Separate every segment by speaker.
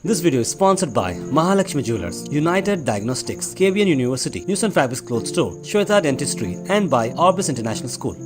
Speaker 1: This video is sponsored by Mahalakshmi Jewelers, United Diagnostics, KVN University, News and Fabrics Clothes Store, Shweta Dentistry, and by Orbis International School.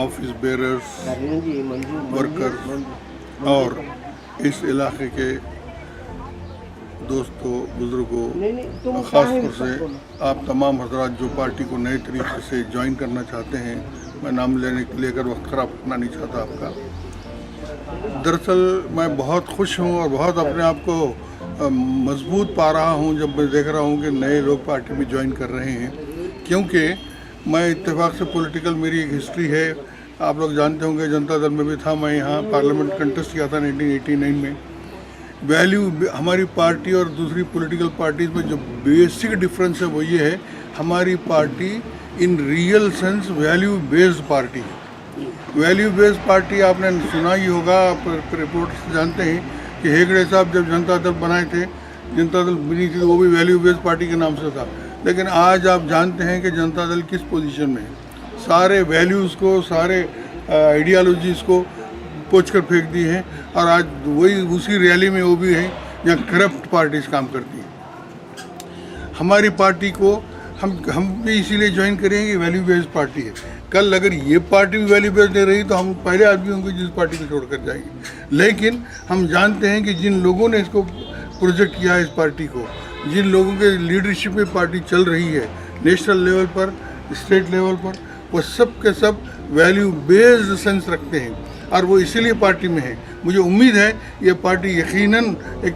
Speaker 2: Office bearers, workers और इस इलाके के दोस्तों, बुजुर्गों, ख़ास तौर से आप तमाम हजरात जो पार्टी को नए तरीके से ज्वाइन करना चाहते हैं, मैं नाम लेकर वक्त ख़राब करना नहीं चाहता आपका। दरअसल मैं बहुत खुश हूँ और बहुत अपने आप को मजबूत पा रहा हूँ जब मैं देख रहा हूँ कि नए लोग पार्टी में ज्वाइन कर रहे हैं, क्योंकि मैं इत्तेफाक से पॉलिटिकल मेरी एक हिस्ट्री है। आप लोग जानते होंगे जनता दल में भी था, मैं यहाँ पार्लियामेंट कंटेस्ट किया था 1989 में। वैल्यू हमारी पार्टी और दूसरी पॉलिटिकल पार्टीज़ में जो बेसिक डिफरेंस है वो ये है, हमारी party in real sense value based party है। वैल्यू बेस्ड पार्टी आपने सुना ही होगा, आप रिपोर्ट्स जानते हैं कि हेगड़े साहब जब जनता दल बनाए थे, जनता दल बनी थी, वो भी वैल्यू बेस्ड पार्टी के नाम से था। लेकिन आज आप जानते हैं कि जनता दल किस पोजीशन में है। सारे वैल्यूज़ को, सारे आइडियालॉजीज़ को पोंछ कर फेंक दी हैं और आज वही उसी रैली में वो भी हैं जहाँ करप्ट पार्टीज़ काम करती हैं। हमारी पार्टी को हम भी इसीलिए ज्वाइन करेंगे, वैल्यू बेस्ड पार्टी है। कल अगर ये पार्टी भी वैल्यू बेस्ड नहीं रही तो हम पहले आदमी होंगे जिस पार्टी को छोड़ कर जाएंगे। लेकिन हम जानते हैं कि जिन लोगों ने इसको प्रोजेक्ट किया है, इस पार्टी को, जिन लोगों के लीडरशिप में पार्टी चल रही है नेशनल लेवल पर, स्टेट लेवल पर, वो सब के सब वैल्यू बेस्ड सेंस रखते हैं और वो इसीलिए पार्टी में है। मुझे उम्मीद है ये पार्टी यकीनन एक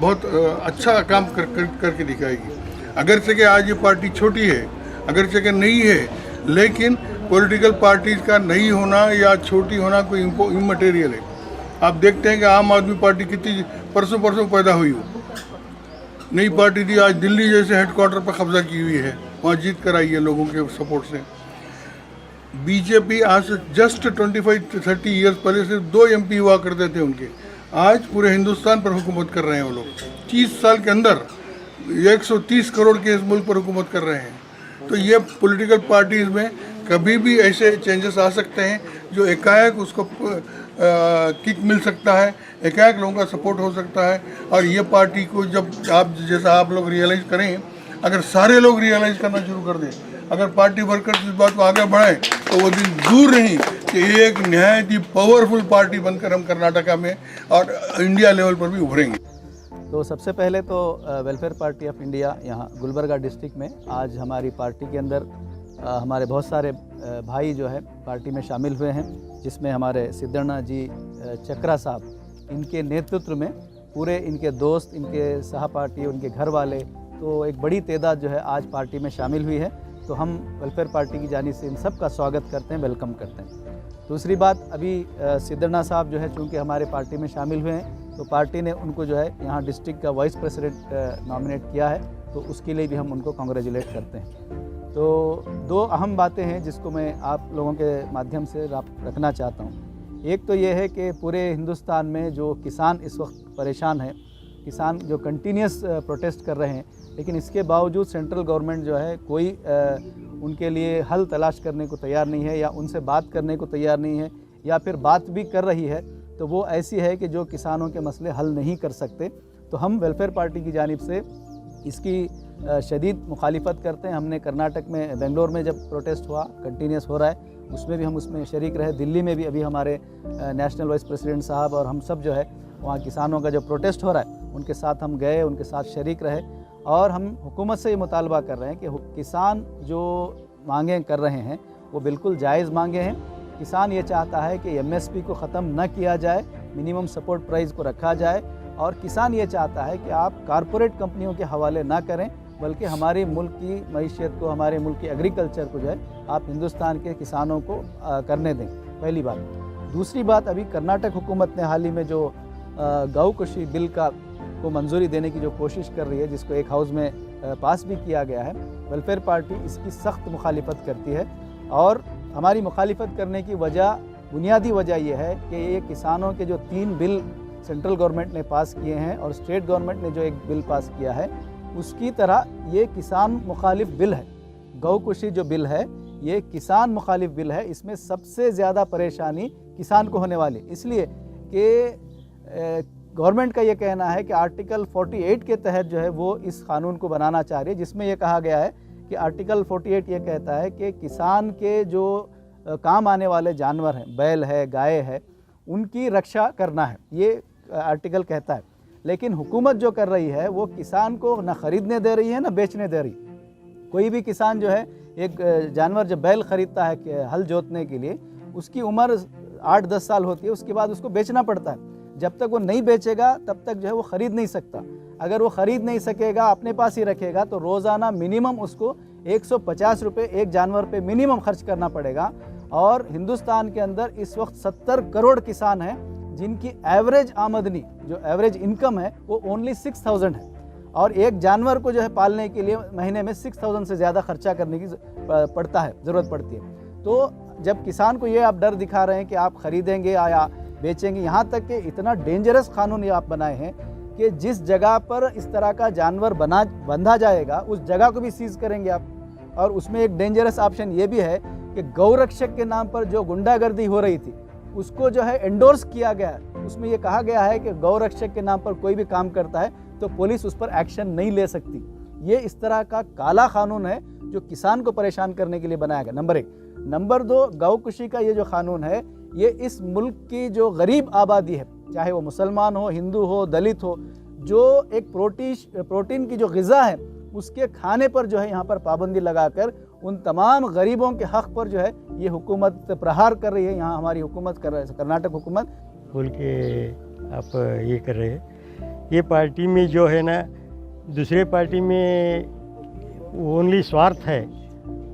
Speaker 2: बहुत अच्छा काम करके दिखाएगी। अगरचे कि आज ये पार्टी छोटी है, अगरचे कि नहीं है, लेकिन पॉलिटिकल पार्टीज़ का नहीं होना या छोटी होना कोई इमटेरियल है। आप देखते हैं कि आम आदमी पार्टी कितनी परसों पैदा हुई हो, नई पार्टी थी, आज दिल्ली जैसे हेडक्वार्टर पर कब्जा की हुई है, वहाँ जीत कर आई है लोगों के सपोर्ट से। बीजेपी आज से जस्ट 25-30 ईयर्स पहले सिर्फ 2 MP हुआ करते थे उनके, आज पूरे हिंदुस्तान पर हुकूमत कर रहे हैं वो लोग। 30 साल के अंदर 130 करोड़ के इस मुल्क पर हुकूमत कर रहे हैं। तो ये पॉलिटिकल पार्टीज़ में कभी भी ऐसे चेंजेस आ सकते हैं जो एकाएक उसको किक मिल सकता है, एकाएक लोगों का सपोर्ट हो सकता है। और ये पार्टी को जब आप लोग रियलाइज़ करें, अगर सारे लोग रियलाइज़ करना शुरू कर दें, अगर पार्टी वर्कर्स इस बात को आगे बढ़ाएं, तो वो दिन दूर नहीं कि एक नहायत ही पावरफुल पार्टी बनकर हम कर्नाटका में और इंडिया लेवल पर भी उभरेंगे।
Speaker 3: तो सबसे पहले तो वेलफेयर पार्टी ऑफ इंडिया यहाँ गुलबर्गा डिस्ट्रिक्ट में आज हमारी पार्टी के अंदर हमारे बहुत सारे भाई जो है पार्टी में शामिल हुए हैं, जिसमें हमारे सिद्धण्णा जी चक्रा साहब, इनके नेतृत्व में पूरे इनके दोस्त, इनके सहपाठी, उनके घर वाले, तो एक बड़ी तादाद जो है आज पार्टी में शामिल हुई है। तो हम वेलफेयर पार्टी की जानिब से इन सब का स्वागत करते हैं, वेलकम करते हैं। दूसरी बात, अभी सिद्धण्णा साहब जो है चूँकि हमारे पार्टी में शामिल हुए हैं, तो पार्टी ने उनको जो है यहाँ डिस्ट्रिक्ट का वाइस प्रेसिडेंट नॉमिनेट किया है, तो उसके लिए भी हम उनको कॉन्ग्रेचुलेट करते हैं। तो 2 अहम बातें हैं जिसको मैं आप लोगों के माध्यम से रखना चाहता हूँ। एक तो ये है कि पूरे हिंदुस्तान में जो किसान इस वक्त परेशान है, किसान जो कंटिन्यूस प्रोटेस्ट कर रहे हैं, लेकिन इसके बावजूद सेंट्रल गवर्नमेंट जो है कोई उनके लिए हल तलाश करने को तैयार नहीं है, या उनसे बात करने को तैयार नहीं है, या फिर बात भी कर रही है तो वो ऐसी है कि जो किसानों के मसले हल नहीं कर सकते। तो हम वेलफेयर पार्टी की जानिब से इसकी शदीद मुखालिफत करते हैं। हमने कर्नाटक में, बेंगलोर में जब प्रोटेस्ट हुआ, कंटिन्यूस हो रहा है, उसमें भी हम उसमें शरीक रहे। दिल्ली में भी अभी हमारे नेशनल वाइस प्रेसिडेंट साहब और हम सब जो है वहाँ किसानों का जो प्रोटेस्ट हो रहा है उनके साथ हम गए, उनके साथ शरीक रहे और हम हुकूमत से ये मुतालबा कर रहे हैं कि किसान जो मांगें कर रहे हैं वो बिल्कुल जायज़ मांगे हैं। किसान ये चाहता है कि MSP को ख़त्म न किया जाए, मिनिमम सपोर्ट प्राइस को रखा जाए, और किसान ये चाहता है कि आप कारपोरेट कंपनियों के हवाले ना करें, बल्कि हमारे मुल्क की मईशत को, हमारे मुल्क की एग्रीकल्चर को जो है आप हिंदुस्तान के किसानों को करने दें, पहली बात। दूसरी बात, अभी कर्नाटक हुकूमत ने हाल ही में जो गौ कृषि बिल का को मंजूरी देने की जो कोशिश कर रही है, जिसको एक हाउस में पास भी किया गया है, वेलफेयर पार्टी इसकी सख्त मुखालिफत करती है। और हमारी मुखालिफत करने की वजह, बुनियादी वजह यह है कि ये किसानों के जो 3 बिल सेंट्रल गवर्नमेंट ने पास किए हैं और स्टेट गवर्नमेंट ने जो एक बिल पास किया है, उसकी तरह ये किसान मुखालिफ बिल है। गौकुशी जो बिल है ये किसान मुखालिफ बिल है। इसमें सबसे ज़्यादा परेशानी किसान को होने वाली, इसलिए कि गवर्नमेंट का ये कहना है कि आर्टिकल 48 के तहत जो है वो इस कानून को बनाना चाह रही है, जिसमें ये कहा गया है कि आर्टिकल 48 ये कहता है कि किसान के जो काम आने वाले जानवर हैं, बैल है, गाय है, उनकी रक्षा करना है, ये आर्टिकल कहता है। लेकिन हुकूमत जो कर रही है वो किसान को न ख़रीदने दे रही है न बेचने दे रही। कोई भी किसान जो है एक जानवर, जब बैल ख़रीदता है हल जोतने के लिए, उसकी उम्र 8-10 साल होती है, उसके बाद उसको बेचना पड़ता है। जब तक वो नहीं बेचेगा तब तक जो है वो ख़रीद नहीं सकता। अगर वो ख़रीद नहीं सकेगा, अपने पास ही रखेगा, तो रोज़ाना मिनिमम उसको 150 रुपये एक जानवर पे मिनिमम खर्च करना पड़ेगा। और हिंदुस्तान के अंदर इस वक्त 70 करोड़ किसान हैं जिनकी एवरेज आमदनी, जो एवरेज इनकम है, वो ओनली 6000 है। और एक जानवर को जो है पालने के लिए महीने में 6000 से ज़्यादा खर्चा करने की ज़रूरत पड़ती है। तो जब किसान को ये आप डर दिखा रहे हैं कि आप ख़रीदेंगे या बेचेंगे, यहाँ तक कि इतना डेंजरस कानून ये आप बनाए हैं कि जिस जगह पर इस तरह का जानवर बंधा जाएगा उस जगह को भी सीज करेंगे आप। और उसमें एक डेंजरस ऑप्शन ये भी है कि गौरक्षक के नाम पर जो गुंडागर्दी हो रही थी उसको जो है एंडोर्स किया गया है। उसमें ये कहा गया है कि गौरक्षक के नाम पर कोई भी काम करता है तो पुलिस उस पर एक्शन नहीं ले सकती। ये इस तरह का काला कानून है जो किसान को परेशान करने के लिए बनाया गया, नंबर 1। नंबर 2, गौकुशी का ये जो कानून है, ये इस मुल्क की जो गरीब आबादी है, चाहे वो मुसलमान हो, हिंदू हो, दलित हो, जो एक प्रोटीन की जो ग़िज़ा है उसके खाने पर जो है यहाँ पर पाबंदी लगाकर उन तमाम गरीबों के हक़ पर जो है ये हुकूमत प्रहार कर रही है। यहाँ हमारी हुकूमत कर रही है, कर्नाटक हुकूमत
Speaker 4: बोल के आप ये कर रहे हैं। ये पार्टी में जो है ना, दूसरे पार्टी में ओनली स्वार्थ है,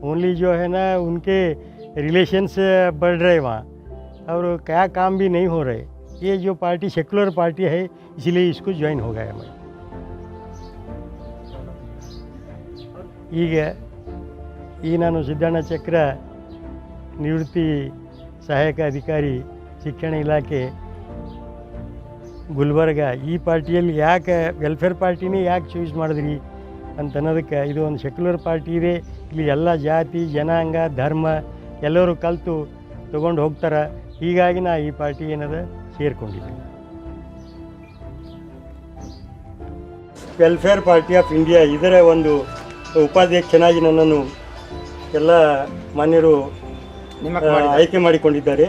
Speaker 4: ओनली जो है ना उनके रिलेशंस बढ़ रहे वहाँ, और क्या काम भी नहीं हो रहे। ये जो पार्टी सेकुलर पार्टी है, इसलिए इसको ज्वाइन हो गया मैं। ಈಗ ನಾನು ಸಿದ್ದಣ್ಣ ಚಕ್ರ, ನಿವೃತ್ತಿ ಸಹಾಯಕ ಅಧಿಕಾರಿ, ಶಿಕ್ಷಣ ಇಲಾಖೆ, ಗುಲ್ಬರ್ಗ. ಈ ಪಾರ್ಟಿಯಲ್ಲಿ ಯಾಕೆ ವೆಲ್ಫೇರ್ ಪಾರ್ಟಿನೇ ಯಾಕೆ ಚೂಸ್ ಮಾಡಿದ್ರಿ ಅಂತ ಅನ್ನೋದಕ್ಕೆ, ಇದು ಒಂದು ಸೆಕ್ಯುಲರ್ ಪಾರ್ಟಿ ಇದೆ, ಇಲ್ಲಿ ಎಲ್ಲ ಜಾತಿ ಜನಾಂಗ ಧರ್ಮ ಎಲ್ಲರೂ ಕಲಿತು ತೊಗೊಂಡು ಹೋಗ್ತಾರೆ. ಹೀಗಾಗಿ ನಾ ಈ ಪಾರ್ಟಿ ಏನದ ಸೇರಿಕೊಂಡಿದ್ದೀನಿ. ವೆಲ್ಫೇರ್ ಪಾರ್ಟಿ ಆಫ್ ಇಂಡಿಯಾ ಇದರ ಒಂದು ಉಪಾಧ್ಯಕ್ಷನಾಗಿ ನನ್ನನ್ನು ಎಲ್ಲ ಮಾನ್ಯರು ಆಯ್ಕೆ ಮಾಡಿಕೊಂಡಿದ್ದಾರೆ.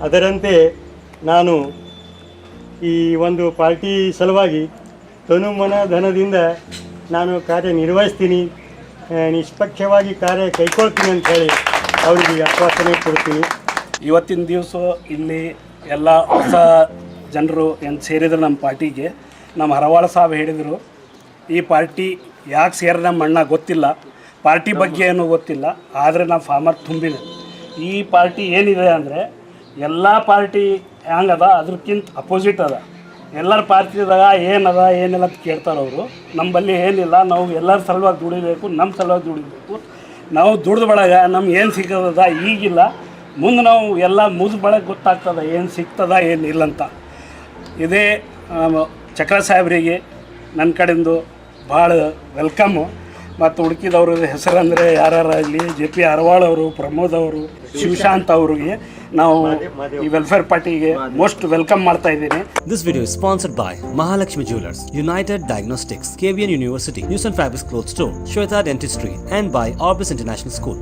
Speaker 4: ಅದರಂತೆ ನಾನು ಈ ಒಂದು ಪಾರ್ಟಿ ಸಲುವಾಗಿ ತನುಮನ ಧನದಿಂದ ನಾನು ಕಾರ್ಯನಿರ್ವಹಿಸ್ತೀನಿ, ನಿಷ್ಪಕ್ಷವಾಗಿ ಕಾರ್ಯ ಕೈಗೊಳ್ತೀನಿ ಅಂಥೇಳಿ ಅವರಿಗೆ ಆಶ್ವಾಸನೆ ಕೊಡ್ತೀನಿ.
Speaker 5: ಇವತ್ತಿನ ದಿವಸ ಇಲ್ಲಿ ಎಲ್ಲ ಹೊಸ ಜನರು ಏನು ಸೇರಿದ್ರು ನಮ್ಮ ಪಾರ್ಟಿಗೆ. ನಮ್ಮ ಹರವಾಳ ಸಾಹೇಬ್ ಹೇಳಿದರು, ಈ ಪಾರ್ಟಿ ಯಾಕೆ ಸೇರಿದ ನಮ್ಮ ಅಣ್ಣ ಗೊತ್ತಿಲ್ಲ, ಪಾರ್ಟಿ ಬಗ್ಗೆ ಏನೂ ಗೊತ್ತಿಲ್ಲ, ಆದರೆ ನಾವು ಫಾರ್ಮರ್ ತುಂಬಿದೆ. ಈ ಪಾರ್ಟಿ ಏನಿದೆ ಅಂದರೆ ಎಲ್ಲ ಪಾರ್ಟಿ ಹ್ಯಾಂಗದ ಅದ್ರಕ್ಕಿಂತ ಅಪೋಸಿಟ್ ಅದ. ಎಲ್ಲರ ಪಾರ್ಟಿದಾಗ ಏನದ ಏನಿಲ್ಲ ಅಂತ ಕೇಳ್ತಾರೆ ಅವರು. ನಮ್ಮಲ್ಲಿ ಏನಿಲ್ಲ, ನಾವು ಎಲ್ಲರ ಸಲುವಾಗಿ ದುಡಿಬೇಕು, ನಮ್ಮ ಸಲುವಾಗಿ ದುಡಿಬೇಕು. ನಾವು ದುಡ್ದು ಬಳಗ ನಮ್ಗೆ ಏನು ಸಿಗೋದ ಈಗಿಲ್ಲ, ಮುಂದೆ ನಾವು ಎಲ್ಲ ಮುಗಿದ ಬಳಗ ಗೊತ್ತಾಗ್ತದೆ ಏನು ಸಿಗ್ತದ ಏನಿಲ್ಲ ಅಂತ. ಇದೇ ಚಕ್ರ ಸಾಹೇಬರಿಗೆ ನನ್ನ ಕಡೆಯಿಂದ ಭಾಳ ವೆಲ್ಕಮ್ಮು. ಮತ್ತು ಹುಡುಕಿದವ್ರ ಹೆಸರಂದರೆ ಯಾರಾಗಲಿ JP ಅರವಾಳ್ ಅವರು, ಪ್ರಮೋದ್ ಅವರು, ಶಿವಶಾಂತ್ ಅವರಿಗೆ ನಾವು ಈ ವೆಲ್ಫೇರ್ ಪಾರ್ಟಿಗೆ ಮೋಸ್ಟ್ ವೆಲ್ಕಮ್ ಮಾಡ್ತಾ ಇದ್ದೀನಿ.
Speaker 1: This video is sponsored by Mahalakshmi Jewelers, United Diagnostics, KVN University, News and Fabrics Clothes Store, Shweta Dentistry, and by Orbis International School.